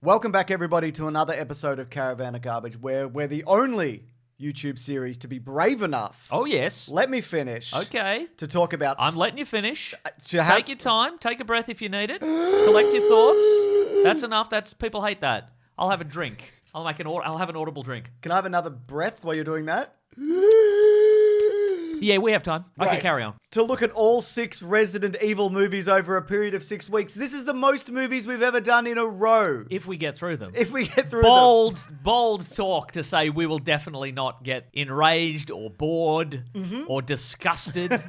Welcome back, everybody, to another episode of Caravan of Garbage, where we're the only YouTube series to be brave enough. Oh, yes. Let me finish. Okay. To talk about... I'm letting you finish. Take Take your time. Take a breath if you need it. Collect your thoughts. That's enough. People hate that. I'll have a drink. I'll have an audible drink. Can I have another breath while you're doing that? Yeah, we have time. Right. Okay, carry on. To look at all 6 Resident Evil movies over a period of 6 weeks. This is the most movies we've ever done in a row. If we get through them. If we get through Bold talk to say we will definitely not get enraged or bored or disgusted.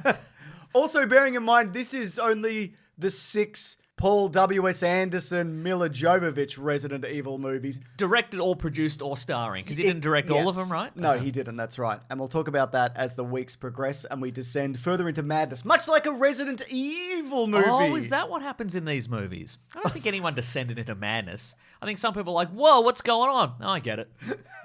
Also, bearing in mind, this is only the 6 Paul W.S. Anderson, Mila Jovovich Resident Evil movies. Directed or produced or starring, because he didn't direct all of them, right? No, he didn't, that's right. And we'll talk about that as the weeks progress and we descend further into madness, much like a Resident Evil movie. Oh, is that what happens in these movies? I don't think anyone descended into madness. I think some people are like, whoa, what's going on? Oh, I get it.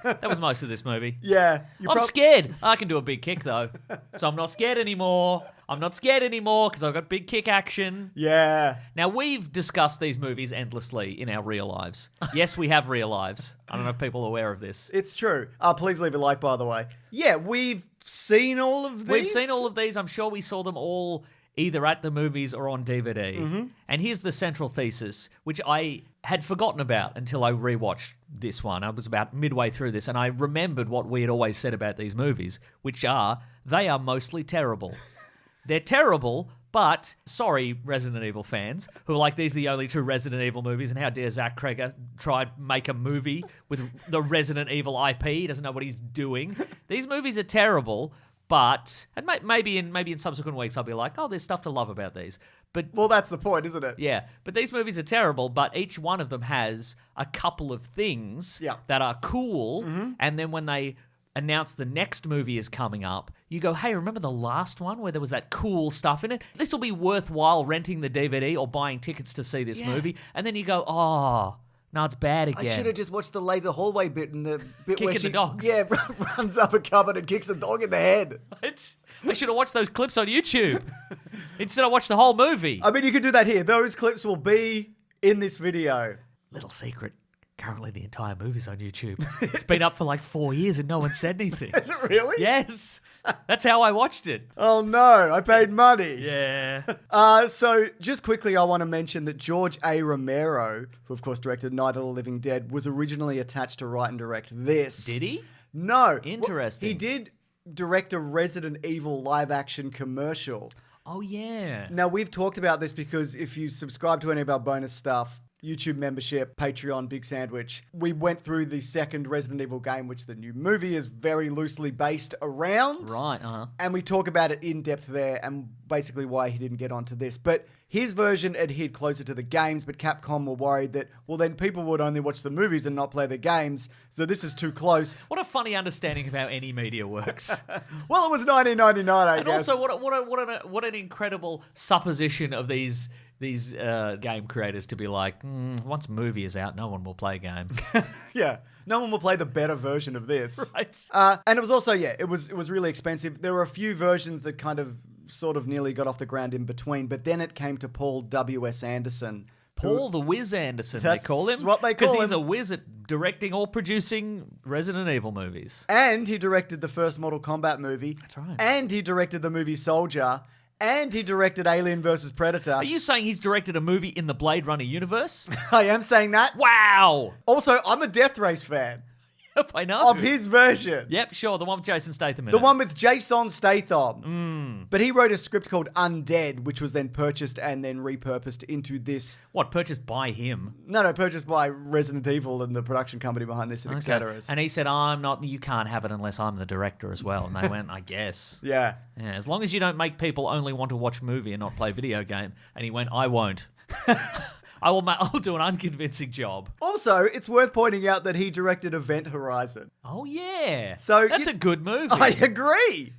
That was most of this movie. Yeah. I'm scared. I can do a big kick, though. So I'm not scared anymore. I'm not scared anymore because I've got big kick action. Yeah. Now, we've discussed these movies endlessly in our real lives. Yes, we have real lives. I don't know if people are aware of this. It's true. Please leave a like, by the way. Yeah, we've seen all of these. We've seen all of these. I'm sure we saw them all either at the movies or on DVD. Mm-hmm. And here's the central thesis, which I had forgotten about until I rewatched this one. I was about midway through this, and I remembered what we had always said about these movies, which are, they are mostly terrible. They're terrible, but, sorry, Resident Evil fans, who are like, these are the only 2 Resident Evil movies, and how dare Zach Cregger try to make a movie with the Resident Evil IP? He doesn't know what he's doing. These movies are terrible, but, and maybe in subsequent weeks I'll be like, oh, there's stuff to love about these. But well, that's the point, isn't it? Yeah, but these movies are terrible, but each one of them has a couple of things that are cool, and then when they announce the next movie is coming up, you go, hey, remember the last one where there was that cool stuff in it? This will be worthwhile renting the DVD or buying tickets to see this movie. And then you go, oh, no, it's bad again. I should have just watched the laser hallway bit and the bit Kicking where she the dogs. Yeah, runs up a cupboard and kicks a dog in the head. What? I should have watched those clips on YouTube. Instead, I watched the whole movie. I mean, you could do that here. Those clips will be in this video. Little secret. Currently, the entire movie's on YouTube. It's been up for like 4 years and no one said anything. Is it really? Yes. That's how I watched it. Oh, no. I paid money. Yeah. So, just quickly, I want to mention that George A. Romero, who, of course, directed Night of the Living Dead, was originally attached to write and direct this. Did he? No. Interesting. He did direct a Resident Evil live-action commercial. Oh, yeah. Now, we've talked about this because if you subscribe to any of our bonus stuff, YouTube membership, Patreon, Big Sandwich, we went through the second Resident Evil game, which the new movie is very loosely based around. Right, uh-huh. And we talk about it in depth there and basically why he didn't get onto this. But his version adhered closer to the games, but Capcom were worried that, well, then people would only watch the movies and not play the games, so this is too close. What a funny understanding of how any media works. Well, it was 1999, I and guess. Also, what an incredible supposition of these game creators to be like, once a movie is out, no one will play a game. Yeah, no one will play the better version of this. Right. And it was also, it was really expensive. There were a few versions that kind of sort of nearly got off the ground in between, but then it came to Paul W.S. Anderson. Paul the Whiz Anderson, they call him. That's what they call him. Because he's a whiz at directing or producing Resident Evil movies. And he directed the first Mortal Kombat movie. That's right. And he directed the movie Soldier. And he directed Alien vs. Predator. Are you saying he's directed a movie in the Blade Runner universe? I am saying that. Wow. Also, I'm a Death Race fan. Yep, I know. Of his version. Yep, sure. The one with Jason Statham in The it. one with Jason Statham. But he wrote a script called Undead, which was then purchased and then repurposed into this. What, purchased by him? No, purchased by Resident Evil and the production company behind this, and etc. And he said, you can't have it unless I'm the director as well. And they went, I guess. Yeah. As long as you don't make people only want to watch a movie and not play video game. And he went, I won't. I'll do an unconvincing job. Also, it's worth pointing out that he directed Event Horizon. Oh, yeah. So that's a good movie. I agree.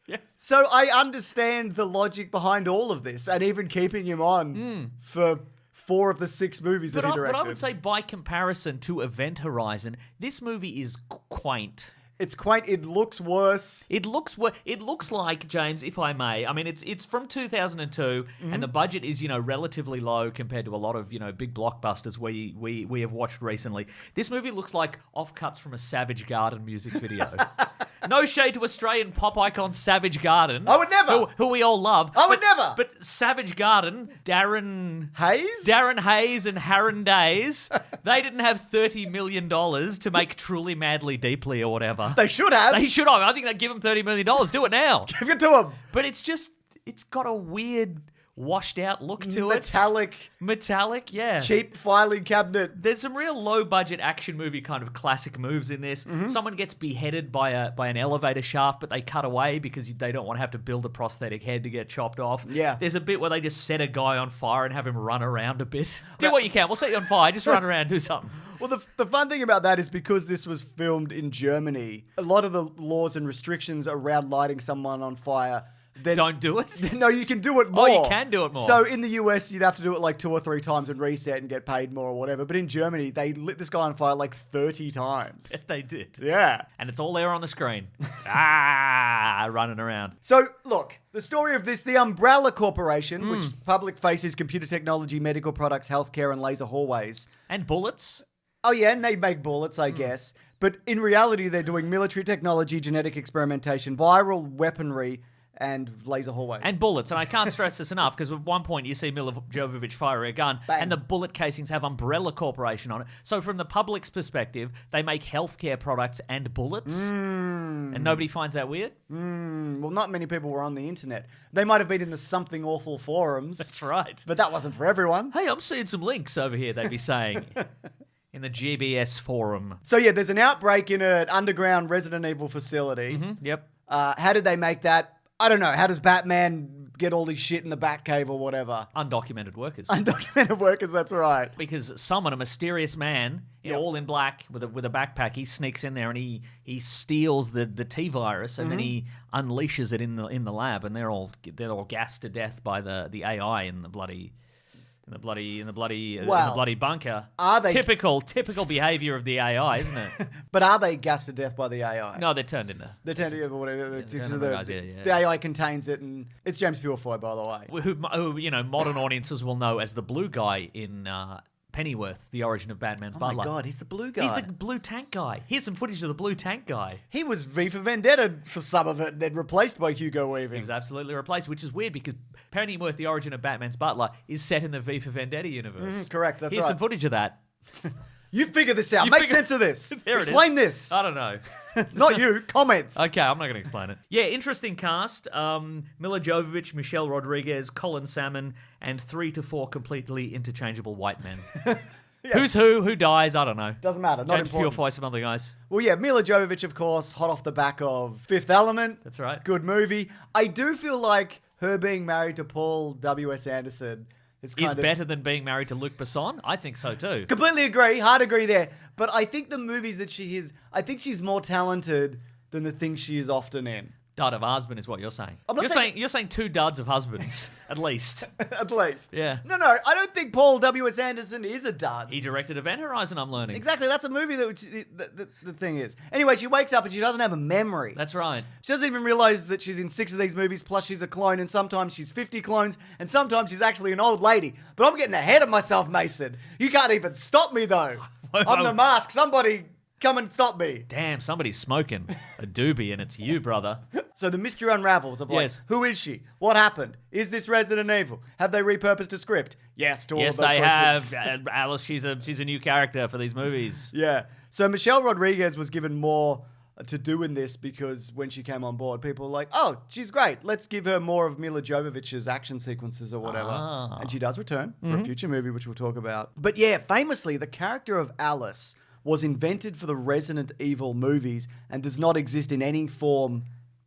Yeah. So I understand the logic behind all of this and even keeping him on for 4 of the 6 movies that he directed. But I would say by comparison to Event Horizon, this movie is quaint. It's quaint. It looks worse. It looks like, James, if I may. I mean, it's from 2002, and the budget is relatively low compared to a lot of big blockbusters we have watched recently. This movie looks like offcuts from a Savage Garden music video. No shade to Australian pop icon Savage Garden. I would never. Who we all love. I would never. But Savage Garden, Darren Hayes and Harron Days, they didn't have $30 million to make Truly, Madly, Deeply or whatever. They should have. They should have. I think they'd give them $30 million. Do it now. Give it to them. But it's got a weird, washed out look to it. Metallic, yeah. Cheap filing cabinet. There's some real low budget action movie kind of classic moves in this. Someone gets beheaded by an elevator shaft, but they cut away because they don't want to have to build a prosthetic head to get chopped off. Yeah. There's a bit where they just set a guy on fire and have him run around a bit. Do what you can. We'll set you on fire. Just run around, do something. Well, the fun thing about that is because this was filmed in Germany, a lot of the laws and restrictions around lighting someone on fire. Don't do it. No, you can do it more. Oh, you can do it more. So in the US, you'd have to do it like 2 or 3 times and reset and get paid more or whatever. But in Germany, they lit this guy on fire like 30 times. Yes, they did. Yeah. And it's all there on the screen. Running around. So, look, the story of this, the Umbrella Corporation, which public faces computer technology, medical products, healthcare, and laser hallways. And bullets. Oh, yeah, and they make bullets, I guess. But in reality, they're doing military technology, genetic experimentation, viral weaponry, and laser hallways. And bullets. And I can't stress this enough because at one point you see Mila Jovovich fire a gun and the bullet casings have Umbrella Corporation on it. So from the public's perspective, they make healthcare products and bullets. And nobody finds that weird? Well, not many people were on the internet. They might have been in the Something Awful forums. That's right. But that wasn't for everyone. Hey, I'm seeing some links over here, they'd be saying. In the GBS forum. So yeah, there's an outbreak in an underground Resident Evil facility. Yep. How did they make that? I don't know. How does Batman get all this shit in the Batcave or whatever? Undocumented workers. Undocumented workers, that's right. Because someone, a mysterious man, all in black with a backpack, he sneaks in there and he steals the T virus and then he unleashes it in the lab and they're all gassed to death by the AI in the bloody bunker. Are they typical behavior of the AI, isn't it? But are they gassed to death by the AI? No, they're turned into. Whatever. The AI contains it, and it's James Purefoy, by the way. Who modern audiences will know as the blue guy in Pennyworth, the origin of Batman's butler. Oh my God, he's the blue guy. He's the blue tank guy. Here's some footage of the blue tank guy. He was V for Vendetta for some of it, then replaced by Hugo Weaving. He was absolutely replaced, which is weird because Pennyworth, the origin of Batman's butler, is set in the V for Vendetta universe. Correct, that's Here's some footage of that. You figure this out. Make sense of this. Explain this. I don't know. Not you. Comments. Okay, I'm not going to explain it. Yeah, interesting cast. Mila Jovovich, Michelle Rodriguez, Colin Salmon, and 3 to 4 completely interchangeable white men. Yeah. Who's who dies, I don't know. Doesn't matter. Not important. Purify some other guys. Well, yeah, Mila Jovovich, of course, hot off the back of Fifth Element. That's right. Good movie. I do feel like her being married to Paul W.S. Anderson is better than being married to Luc Besson? I think so too. Completely agree. Hard agree there. But I think the movies that she is, I think she's more talented than the things she is often in. Dud of husband is what you're saying. You're saying 2 duds of husbands, at least. At least. Yeah. No, I don't think Paul W.S. Anderson is a dud. He directed Event Horizon, I'm learning. Exactly, that's a movie that the thing is. Anyway, she wakes up and she doesn't have a memory. That's right. She doesn't even realize that she's in 6 of these movies, plus she's a clone, and sometimes she's 50 clones, and sometimes she's actually an old lady. But I'm getting ahead of myself, Mason. You can't even stop me, though. I'm the mask. Somebody come and stop me. Damn, somebody's smoking a doobie and it's you, brother. So the mystery unravels of who is she? What happened? Is this Resident Evil? Have they repurposed a script? Yes, to all of those questions. Yes, they have. Alice, she's a new character for these movies. Yeah. So Michelle Rodriguez was given more to do in this because when she came on board, people were like, oh, she's great. Let's give her more of Mila Jovovich's action sequences or whatever. And she does return for a future movie, which we'll talk about. But yeah, famously, the character of Alice was invented for the Resident Evil movies and does not exist in any form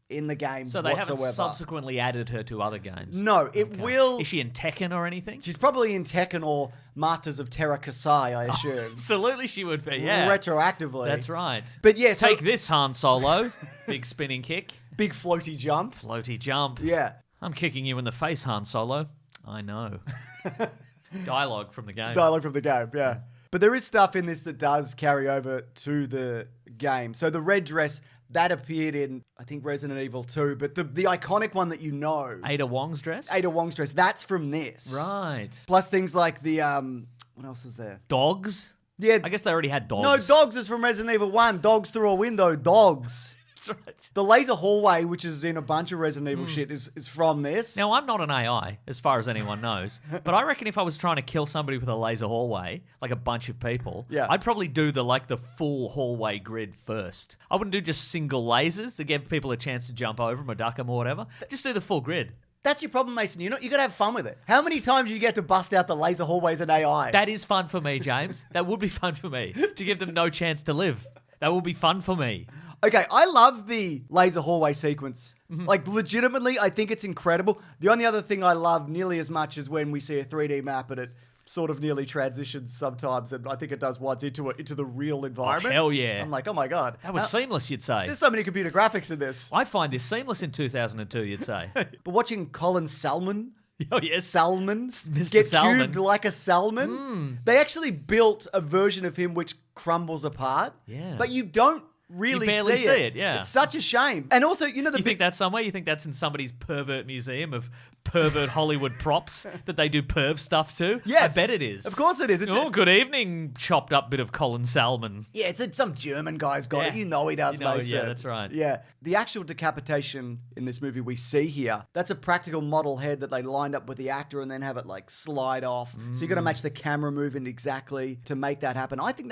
in the game so they whatsoever. haven't subsequently added her to other games? No, it will... Is she in Tekken or anything? She's probably in Tekken or Masters of Terra Kasai, I assume. Absolutely she would be, yeah. Retroactively. That's right. But yeah, Take this, Han Solo. Big spinning kick. Big floaty jump. Floaty jump. Yeah. I'm kicking you in the face, Han Solo. I know. Dialogue from the game. Dialogue from the game, yeah. But there is stuff in this that does carry over to the game. So the red dress That appeared in, I think, Resident Evil 2, but the iconic one that you know, Ada Wong's dress? Ada Wong's dress, that's from this. Right. Plus things like the, what else is there? Dogs? Yeah. I guess they already had dogs. No, dogs is from Resident Evil 1. Dogs through a window, dogs. That's right. The laser hallway, which is in a bunch of Resident Evil shit, is from this. Now, I'm not an AI, as far as anyone knows, but I reckon if I was trying to kill somebody with a laser hallway, like a bunch of people, Yeah. I'd probably do the full hallway grid first. I wouldn't do just single lasers to give people a chance to jump over them or duck them or whatever. Just do the full grid. That's your problem, Mason. You got to have fun with it. How many times do you get to bust out the laser hallways in AI? That is fun for me, James. That would be fun for me, to give them no chance to live. That would be fun for me. Okay, I love the laser hallway sequence. Like, legitimately, I think it's incredible. The only other thing I love nearly as much is when we see a 3D map and it sort of nearly transitions sometimes, and I think it does once into the real environment. Hell yeah. I'm like, oh my God. That was seamless, you'd say. There's so many computer graphics in this. I find this seamless in 2002, you'd say. But watching Colin Salmon... Oh, yes. Salmons Mr. get Salmon. cubed like a salmon. They actually built a version of him which crumbles apart. Yeah. But you don't really You barely see see it, yeah. It's such a shame. And also, the You big... think that's somewhere? You think that's in somebody's pervert museum of pervert Hollywood props that they do perv stuff to? Yes. I bet it is. Of course it is. It's Good evening, chopped up bit of Colin Salmon. yeah, it's some German guy's got it. Yeah. You know he does, You know, Mason. yeah, that's right. Yeah. The actual decapitation in this movie we see here, that's a practical model head that they lined up with the actor and then have it like slide off. So you got to match the camera movement exactly to make that happen. I think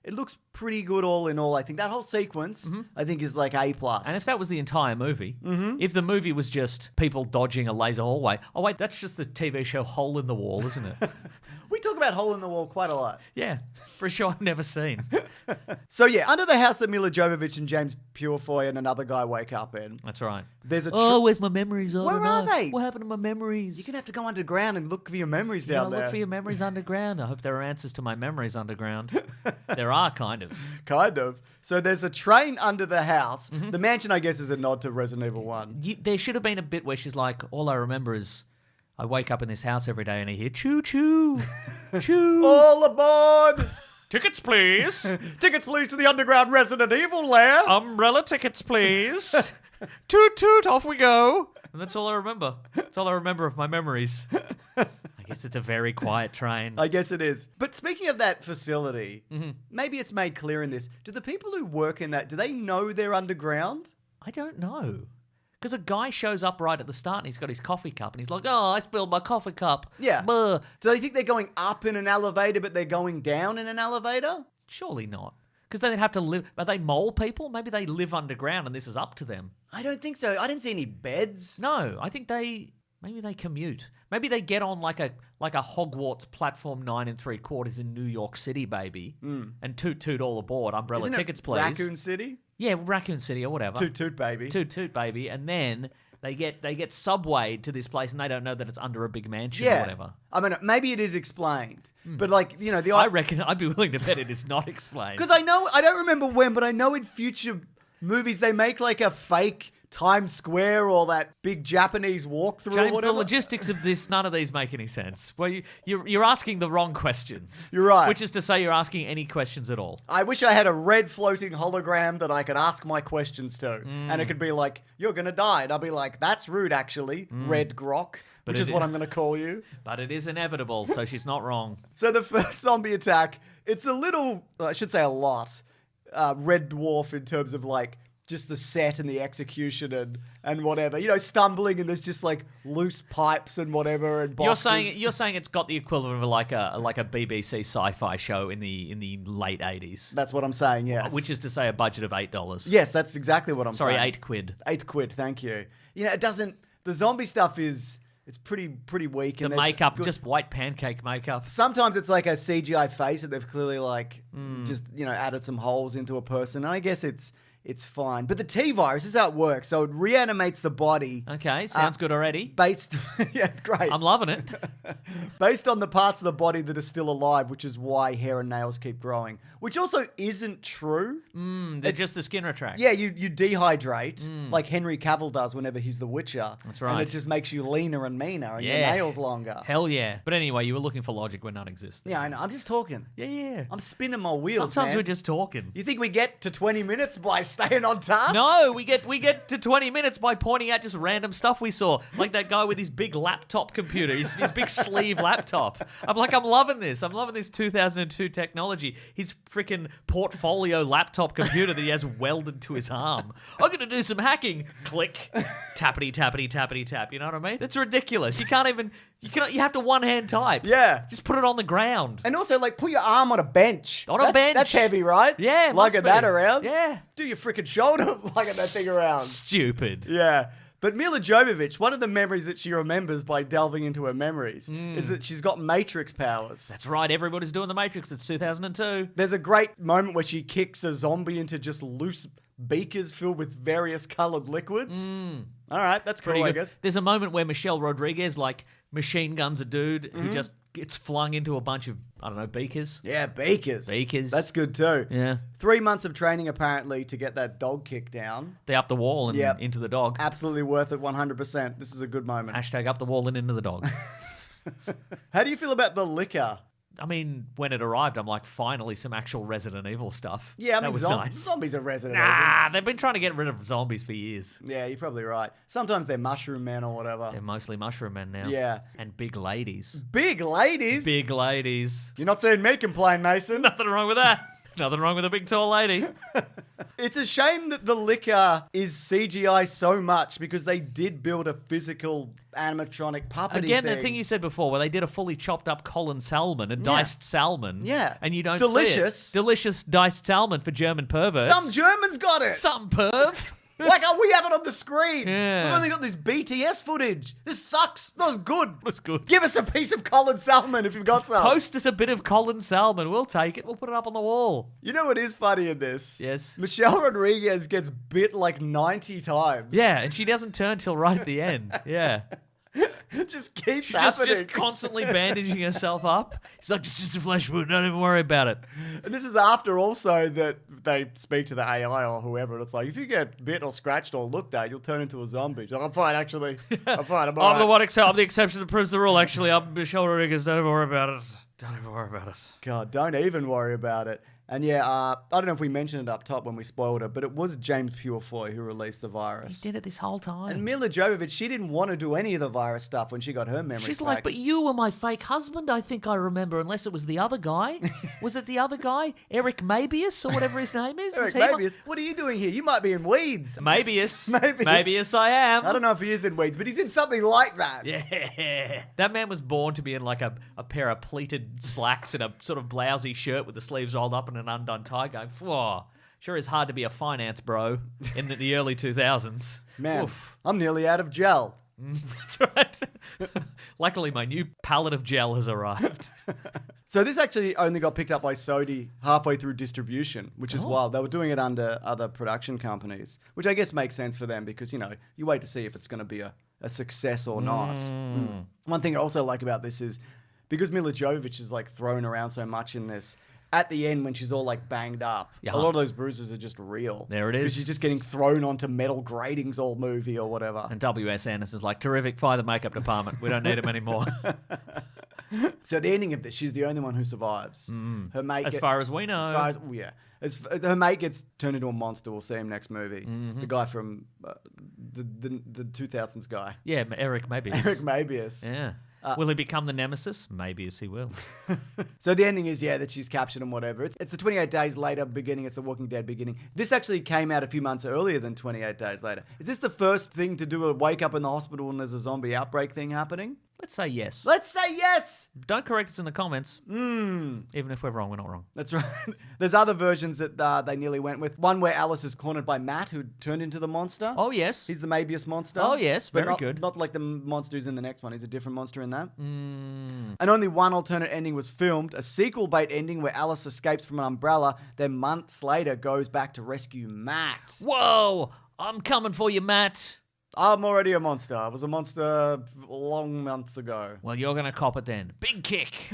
it looks pretty good all in all. I think that whole sequence, I think, is like A+. And if that was the entire movie, if the movie was just people dodging a laser hallway, oh wait, that's just the TV show Hole in the Wall, isn't it? We talk about Hole in the Wall quite a lot. Yeah, for a show I've never seen. So yeah, under the house that Mila Jovovich and James Purefoy and another guy wake up in, That's right. there's a... where's my memories? Where are they? What happened to my memories? You're going to have to go underground and look for your memories Yeah, down there. look for your memories underground. I hope there are answers to my memories underground. There are, kind of. Kind of. So there's a train under the house. Mm-hmm. The mansion, I guess, is a nod to Resident Evil 1. There should have been a bit where she's like, all I remember is I wake up in this house every day and I hear choo choo, choo. All aboard! Tickets, please. Tickets, please, to the underground Resident Evil lair. Umbrella tickets, please. Toot toot, off we go. And that's all I remember. That's all I remember of my memories. I guess it's a very quiet train. I guess it is. But speaking of that facility, Mm-hmm. maybe it's made clear in this. Do the people who work in that, do they know they're underground? I don't know. Because a guy shows up right at the start and he's got his coffee cup and he's like, oh, I spilled my coffee cup. Yeah. Buh. Do they think they're going up in an elevator, but they're going down in an elevator? Surely not. Because then they'd have to live. Are they mole people? Maybe they live underground and this is up to them. I don't think so. I didn't see any beds. No, I think maybe they commute. Maybe they get on like a Hogwarts platform 9 3/4 in New York City, baby, and toot toot all aboard. Umbrella Isn't it tickets, please. Raccoon City? Yeah, Raccoon City or whatever. Toot toot, baby. Toot toot, baby, and then they get subwayed to this place and they don't know that it's under a big mansion or Yeah. whatever. I mean, maybe it is explained. But like, the I reckon I'd be willing to bet it is not explained. because I don't remember when, but I know in future movies they make like a fake Times Square or that big Japanese walkthrough or James, the whatever. logistics of this, none of these make any sense. Well, you're asking the wrong questions. You're right. Which is to say you're asking any questions at all. I wish I had a red floating hologram that I could ask my questions to. And it could be like, you're going to die. And I'll be like, that's rude, actually, Red Grok, which is what I'm going to call you. But it is inevitable, so she's not wrong. So the first zombie attack, it's a little, I should say a lot, Red Dwarf in terms of like, just the set and the execution and whatever. Stumbling and there's just like loose pipes and whatever and boxes. You're saying it's got the equivalent of like a BBC sci-fi show in the late 80s. That's what I'm saying, yes. Which is to say a budget of $8. Yes, that's exactly what I'm Sorry, saying. 8 quid. 8 quid, thank you. It doesn't, the zombie stuff it's pretty weak. The And makeup, just white pancake makeup. sometimes it's like a CGI face that they've clearly like just, added some holes into a person. And I guess it's fine. But the T-virus, this is how it works. So it reanimates the body. Okay, sounds good already. Based, yeah, great. I'm loving it. Based on the parts of the body that are still alive, which is why hair and nails keep growing. Which also isn't true. They're just the skin retract. Yeah, you dehydrate, like Henry Cavill does whenever he's the Witcher. That's right. And it just makes you leaner and meaner and your Yeah. nails longer. Hell yeah. But anyway, you were looking for logic where none exists. Yeah, I know. I'm just talking. Yeah. I'm spinning my wheels, Sometimes man. we're just talking. You think we get to 20 minutes by staying on task? No, we get to 20 minutes by pointing out just random stuff we saw. Like that guy with his big laptop computer, his big sleeve laptop. I'm loving this. I'm loving this 2002 technology. His freaking portfolio laptop computer that he has welded to his arm. I'm going to do some hacking. Click. Tappity, tappity, tappity, tap. You know what I mean? That's ridiculous. You have to one-hand type. Yeah. Just put it on the ground. And also, like, put your arm on a bench. On a bench. That's heavy, right? Yeah, lugging be. that around. Yeah. Do your freaking shoulder lugging that thing around. Stupid. Yeah. But Mila Jovovich, one of the memories that she remembers by delving into her memories is that she's got Matrix powers. That's right. Everybody's doing the Matrix. It's 2002. There's a great moment where she kicks a zombie into just loose beakers filled with various coloured liquids. All right, that's cool, I guess. There's a moment where Michelle Rodriguez, like, machine guns a dude who just gets flung into a bunch of, I don't know, beakers. Yeah, beakers. Beakers. That's good too. Yeah. 3 months of training, apparently, to get that dog kicked down. They up the wall and Yep. into the dog. Absolutely worth it, 100%. This is a good moment. Hashtag up the wall and into the dog. How do you feel about the liquor? I mean, when it arrived, I'm like, finally some actual Resident Evil stuff. Yeah, I mean, that was nice. zombies are Resident Evil. Nah, they've been trying to get rid of zombies for years. Yeah, you're probably right. Sometimes they're mushroom men or whatever. They're mostly mushroom men now. Yeah. And big ladies. Big ladies? Big ladies. You're not seeing me complain, Mason. Nothing wrong with that. Nothing wrong with a big tall lady. It's a shame that the liquor is CGI so much because they did build a physical animatronic puppet. Again, the thing you said before, where they did a fully chopped up Colin salmon, a diced salmon. Yeah. And you don't Delicious. see it. Delicious diced salmon for German perverts. Some Germans got it. Some perv. Like, oh, we have it on the screen. Yeah. We've only got this BTS footage. This sucks. That was good. That's good. Give us a piece of Colin salmon if you've got some. Post us a bit of Colin salmon. We'll take it. We'll put it up on the wall. You know what is funny in this? Yes. Michelle Rodriguez gets bit like 90 times. Yeah, and she doesn't turn till right at the end. Yeah. It just keeps Just happening. constantly bandaging herself up. She's like, it's just a flesh wound. Don't even worry about it. And this is after also that they speak to the AI or whoever. And it's like, if you get bit or scratched or looked at, you'll turn into a zombie. She's like, I'm fine, actually. I'm fine. I'm all I'm the right." one I'm the exception that proves the rule, actually. I'm Michelle Rodriguez. Don't even worry about it. Don't even worry about it. God, don't even worry about it. And yeah, I don't know if we mentioned it up top when we spoiled it, but it was James Purefoy who released the virus. He did it this whole time. And Mila Jovovich, she didn't want to do any of the virus stuff when she got her memory She's back. like, but you were my fake husband, I think I remember, unless it was the other guy. Was it the other guy? Eric Mabius or whatever his name is? Eric Was he Mabius, what are you doing here? You might be in Weeds. Mabius. Mabius. Mabius I am. I don't know if he is in Weeds, but he's in something like that. Yeah. That man was born to be in like a pair of pleated slacks and a sort of blousy shirt with the sleeves rolled up and an undone tie going, whoa, sure is hard to be a finance bro in the early 2000s. Man, Oof. I'm nearly out of gel. That's right. Luckily, my new pallet of gel has arrived. So this actually only got picked up by Sony halfway through distribution, which is wild. They were doing it under other production companies, which I guess makes sense for them because, you know, you wait to see if it's going to be a success or not. One thing I also like about this is because Mila Jovovich is like thrown around so much in this, at the end when she's all like banged up, a lot of those bruises are just real. There it is. Because she's just getting thrown onto metal gratings all movie or whatever. And W.S. Anderson's like, terrific, fire the makeup department. We don't need him anymore. So the ending of this, she's the only one who survives. Her mate, As far as we know. her mate gets turned into a monster. We'll see him next movie. The guy from the 2000s guy, Yeah, Eric Mabius. Eric Mabius. Yeah. Will he become the nemesis? Maybe yes, he will. So the ending is, that she's captured and whatever. It's the 28 Days Later beginning. It's the Walking Dead beginning. This actually came out a few months earlier than 28 Days Later. Is this the first thing to do a wake up in the hospital and there's a zombie outbreak thing happening? Let's say yes. Let's say yes! Don't correct us in the comments. Even if we're wrong, we're not wrong. That's right. There's other versions that they nearly went with. One where Alice is cornered by Matt, who turned into the monster. Oh, yes. He's the Mabius monster. Oh, yes. But Very not, good. Not like the monster who's in the next one. He's a different monster in that. And only one alternate ending was filmed. A sequel bait ending where Alice escapes from an umbrella, then months later goes back to rescue Matt. Whoa! I'm coming for you, Matt. I'm already a monster. I was a monster a long month ago. Well, you're going to cop it then. Big kick.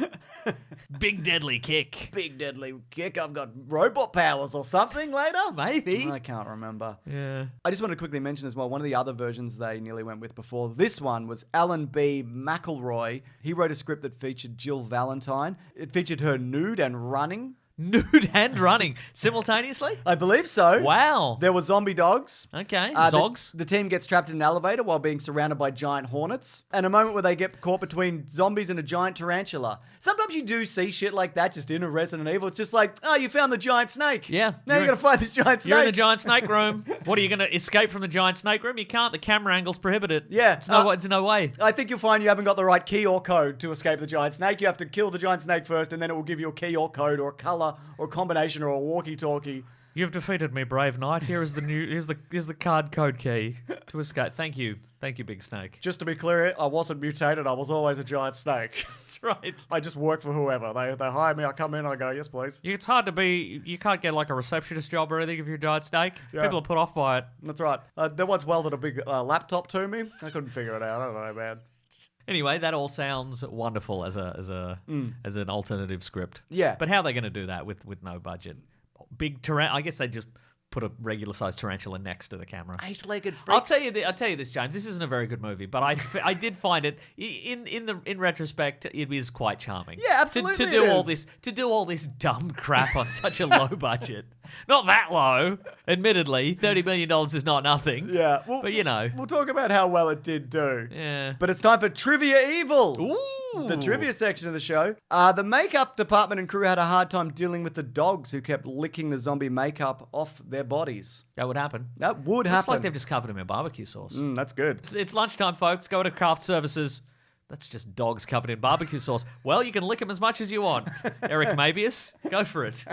Big deadly kick. Big deadly kick. I've got robot powers or something later. Maybe. I can't remember. Yeah. I just want to quickly mention as well, one of the other versions they nearly went with before this one was Alan B. McElroy. He wrote a script that featured Jill Valentine. It featured her nude and running. Nude and running simultaneously? I believe so. Wow. There were zombie dogs. Okay. The- Zogs. The team gets trapped in an elevator while being surrounded by giant hornets. And a moment where they get caught between zombies and a giant tarantula. Sometimes you do see shit like that just in a Resident Evil. It's just like, oh, you found the giant snake. Yeah. Now you got to fight this giant snake. You're in the giant snake room. What are you going to escape from the giant snake room? You can't. The camera angles prohibit it. Yeah. It's no way. I think you'll find you haven't got the right key or code to escape the giant snake. You have to kill the giant snake first, and then it will give you a key or code or a color or a combination or a walkie-talkie. You've defeated me, brave knight. Here's the card code key to escape. Thank you, big snake. Just to be clear, I wasn't mutated. I was always a giant snake. That's right. I just work for whoever. They hire me, I come in, I go, yes, please. It's hard to be. You can't get like a receptionist job or anything if you're a giant snake. Yeah. People are put off by it. That's right. They once welded a big laptop to me. I couldn't figure it out. I don't know, man. Anyway, that all sounds wonderful as an alternative script. Yeah. But how are they going to do that with no budget? Big tarantula. I guess they just put a regular sized tarantula next to the camera. 8-legged freaks. I'll tell you this, James. This isn't a very good movie, but I did find it in retrospect it is quite charming. Yeah, absolutely To do it all is. this dumb crap on such a low budget. Not that low, admittedly. $30 million is not nothing. Yeah. But you know. We'll talk about how well it did do. Yeah. But it's time for Trivia Evil. Ooh. The trivia section of the show. The makeup department and crew had a hard time dealing with the dogs who kept licking the zombie makeup off their bodies. That would happen. That would Looks happen. like they've just covered him in barbecue sauce. That's good. It's lunchtime, folks. Go to craft services. That's just dogs covered in barbecue sauce. Well, you can lick them as much as you want. Eric Mabius, go for it.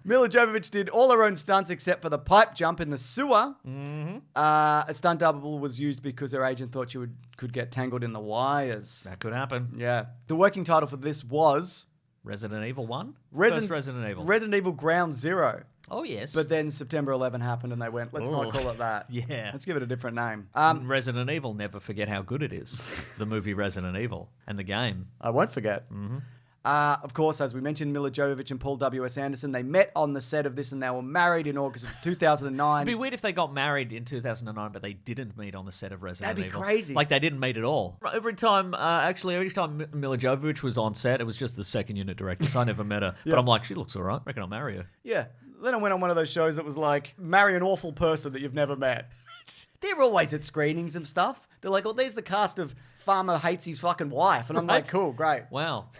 Mila Jovovich did all her own stunts except for the pipe jump in the sewer. Mm-hmm. A stunt double was used because her agent thought she could get tangled in the wires. That could happen. Yeah. The working title for this was Resident Evil 1? Resident- First Resident Evil. Resident Evil Ground Zero. Oh, yes. But then September 11 happened and they went, let's not Ooh. call it that. Yeah. Let's give it a different name. Resident Evil, never forget how good it is. The movie Resident Evil and the game. I won't forget. Mm-hmm. Of course, as we mentioned, Mila Jovovich and Paul W.S. Anderson, they met on the set of this and they were married in August of 2009. It'd be weird if they got married in 2009, but they didn't meet on the set of Resident That'd be Evil. crazy. Like they didn't meet at all. Every time Mila Jovovich was on set, it was just the second unit director, so I never met her. Yeah. But I'm like, she looks all right. Reckon I'll marry her. Yeah. Then I went on one of those shows that was like, marry an awful person that you've never met. They're always at screenings and stuff. They're like, oh, there's the cast of Farmer Hates His Fucking Wife. And I'm like, Right. cool, great. Wow.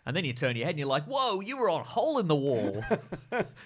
And then you turn your head and you're like, whoa, you were on Hole in the Wall.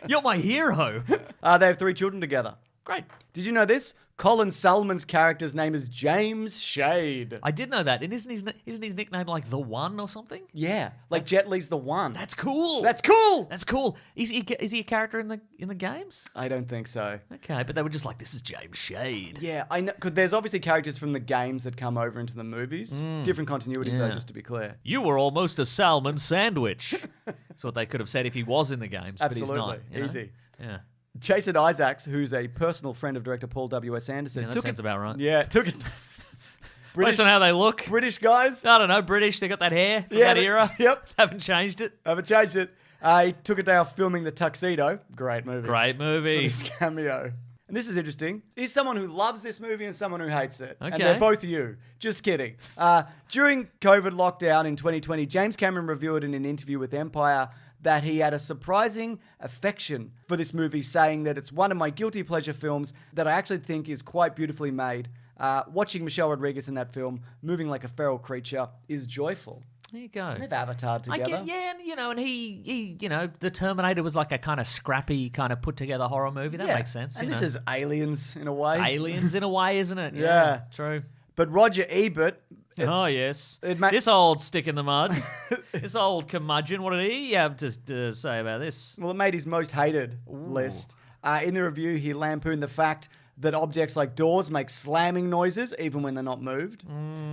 You're my hero. They have 3 children together. Great. Did you know this? Colin Salmon's character's name is James Shade. I did know that. And isn't his nickname like The One or something? Yeah, like Jet Li's the one. That's cool. That's cool. That's cool. Is he a character in the games? I don't think so. Okay, but they were just like, this is James Shade. Yeah, I know, because there's obviously characters from the games that come over into the movies. Different continuities, though, Yeah. just to be clear. You were almost a salmon sandwich. That's what they could have said if he was in the games, but he's not. Absolutely. you know? Easy. Yeah. Jason Isaacs, who's a personal friend of director Paul W.S. Anderson, Yeah, that sounds about right. Yeah, took it. Based on how they look. British guys. I don't know, British. They got that hair from Yeah, that era. Yep. Haven't changed it. Haven't changed it. He took a day off filming The Tuxedo. Great movie. Great For movie. this cameo. And this is interesting. He's someone who loves this movie and someone who hates it. And Okay. they're both you. Just kidding. During COVID lockdown in 2020, James Cameron revealed in an interview with Empire that he had a surprising affection for this movie, saying that it's one of my guilty pleasure films that I actually think is quite beautifully made. Watching Michelle Rodriguez in that film, moving like a feral creature, is joyful. There you go. They've avatared I together. get, yeah, and he, the Terminator was like a kind of scrappy, kind of put together horror movie. That makes sense. And you this know. is Aliens in a way. Aliens in a way, isn't it? Yeah. True. But Roger Ebert, Oh, yes. it ma- This old stick in the mud. This old curmudgeon. What did he have to say about this? well, it made his most hated list. In the review, he lampooned the fact that objects like doors make slamming noises even when they're not moved.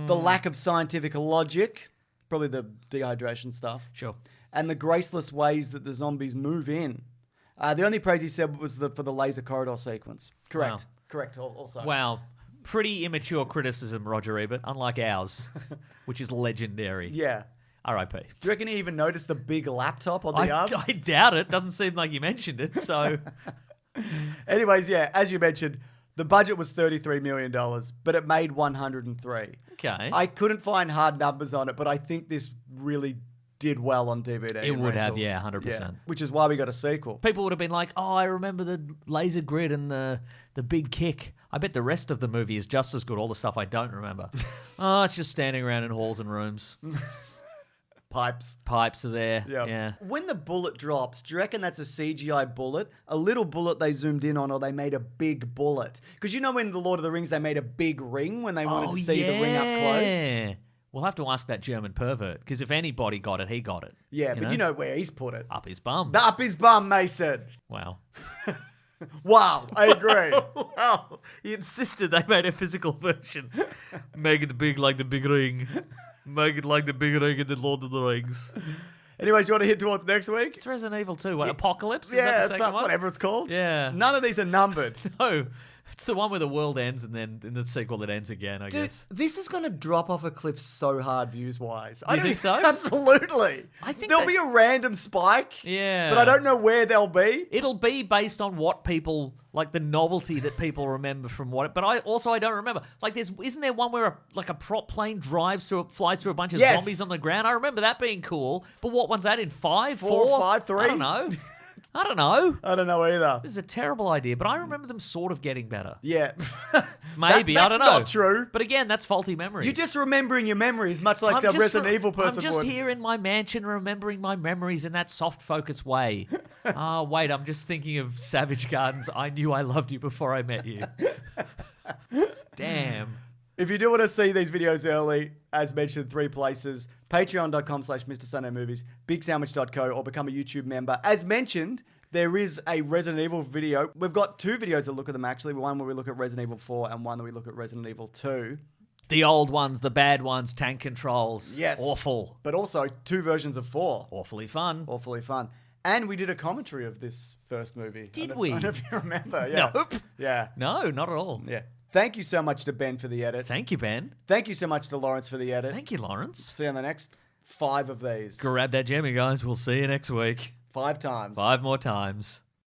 The lack of scientific logic, probably the dehydration stuff, Sure. and the graceless ways that the zombies move in. The only praise he said was for the laser corridor sequence. Correct. Wow. Correct. Also. Wow. Pretty immature criticism, Roger Ebert, unlike ours, which is legendary. Yeah. R.I.P. Do you reckon he even noticed the big laptop on the arm? I doubt it. Doesn't seem like you mentioned it. So, Anyways, yeah, as you mentioned, the budget was $33 million, but it made 103. okay. I couldn't find hard numbers on it, but I think this really did well on DVD. It and would have, rentals. yeah, 100%. Which is why we got a sequel. People would have been like, oh, I remember the laser grid and the big kick. I bet the rest of the movie is just as good, all the stuff I don't remember. Oh, it's just standing around in halls and rooms. Pipes. Pipes are there. Yep. Yeah. When the bullet drops, do you reckon that's a CGI bullet? A little bullet they zoomed in on, or they made a big bullet? Because you know in The Lord of the Rings, they made a big ring when they wanted to see the ring up close? We'll have to ask that German pervert, because if anybody got it, he got it. Yeah, but you know where he's put it. Up his bum. Up his bum, Mason. Wow. Wow, I agree. Wow. He insisted they made a physical version. Make it big like the big ring. Make it like the big ring in the Lord of the Rings. Anyways, you want to hit towards next week? It's Resident Evil 2. What, Apocalypse? Is Yeah, that the it's second one? whatever it's called. Yeah. None of these are numbered. No. It's the one where the world ends and then in the sequel it ends again, I Dude, guess. this is going to drop off a cliff so hard views-wise. I You don't think so? Absolutely. I think there'll that- be a random spike. Yeah. But I don't know where they'll be. It'll be based on what people, like the novelty that people remember from what. But I don't remember. Like, isn't there one where a prop plane flies through a bunch of Yes. zombies on the ground? I remember that being cool. But what one's that in? 5, 4, 5, 3? I don't know. I don't know. I don't know either. This is a terrible idea, but I remember them sort of getting better. Yeah. Maybe, That's I don't know. not true. But again, that's faulty memories. You're just remembering your memories, much like I'm the just Resident Evil person I'm just would. here in my mansion remembering my memories in that soft focus way. Oh, wait, I'm just thinking of Savage Gardens. I knew I loved you before I met you. Damn. If you do want to see these videos early, as mentioned, 3 places, patreon.com/Mr. Sunday Movies, bigsandwich.co, or become a YouTube member. As mentioned, there is a Resident Evil video. We've got 2 videos that look at them, actually. One where we look at Resident Evil 4 and one where we look at Resident Evil 2. The old ones, the bad ones, tank controls. Yes. Awful. But also 2 versions of 4. Awfully fun. Awfully fun. And we did a commentary of this first movie. Did I we? don't know if you remember. Yeah. Nope. Yeah. No, not at all. Yeah. Thank you so much to Ben for the edit. Thank you, Ben. Thank you so much to Lawrence for the edit. Thank you, Lawrence. See you on the next 5 of these. Grab that jammy, guys. We'll see you next week. 5 times. 5 more times.